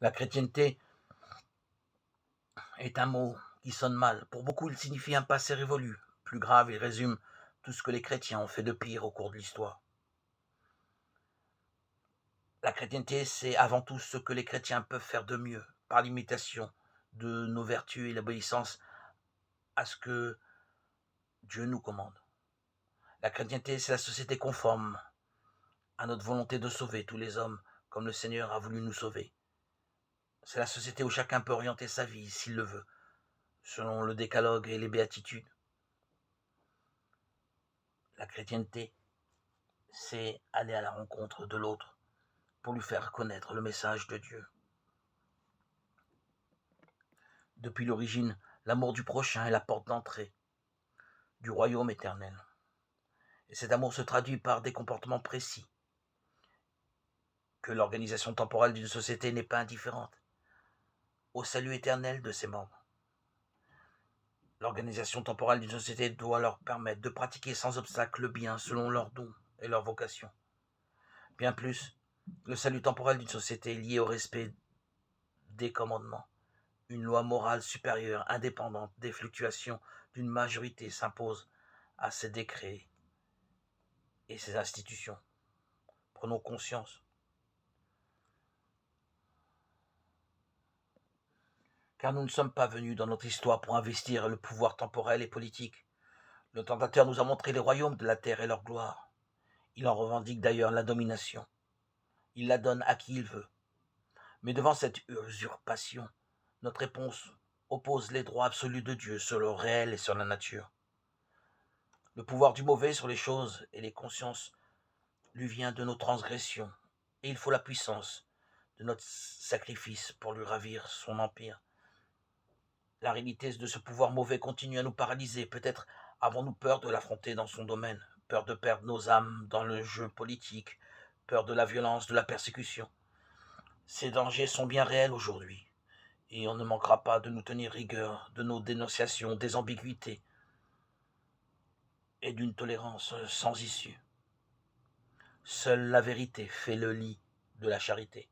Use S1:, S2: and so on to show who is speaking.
S1: La chrétienté est un mot qui sonne mal. Pour beaucoup, il signifie un passé révolu. Plus grave, il résume tout ce que les chrétiens ont fait de pire au cours de l'histoire. La chrétienté, c'est avant tout ce que les chrétiens peuvent faire de mieux, par l'imitation de nos vertus et l'obéissance à ce que Dieu nous commande. La chrétienté, c'est la société conforme à notre volonté de sauver tous les hommes comme le Seigneur a voulu nous sauver. C'est la société où chacun peut orienter sa vie, s'il le veut, selon le décalogue et les béatitudes. La chrétienté, c'est aller à la rencontre de l'autre pour lui faire connaître le message de Dieu. Depuis l'origine, l'amour du prochain est la porte d'entrée du royaume éternel. Et cet amour se traduit par des comportements précis, que l'organisation temporelle d'une société n'est pas indifférente au salut éternel de ses membres. L'organisation temporelle d'une société doit leur permettre de pratiquer sans obstacle le bien selon leurs dons et leur vocation. Bien plus, le salut temporel d'une société est lié au respect des commandements. Une loi morale supérieure, indépendante des fluctuations d'une majorité s'impose à ses décrets et ses institutions. Prenons conscience. Car nous ne sommes pas venus dans notre histoire pour investir le pouvoir temporel et politique. Le tentateur nous a montré les royaumes de la terre et leur gloire. Il en revendique d'ailleurs la domination. Il la donne à qui il veut. Mais devant cette usurpation, notre réponse oppose les droits absolus de Dieu sur le réel et sur la nature. Le pouvoir du mauvais sur les choses et les consciences lui vient de nos transgressions, et il faut la puissance de notre sacrifice pour lui ravir son empire. La réalité de ce pouvoir mauvais continue à nous paralyser. Peut-être avons-nous peur de l'affronter dans son domaine, peur de perdre nos âmes dans le jeu politique, peur de la violence, de la persécution. Ces dangers sont bien réels aujourd'hui, et on ne manquera pas de nous tenir rigueur de nos dénonciations, des ambiguïtés et d'une tolérance sans issue. Seule la vérité fait le lit de la charité.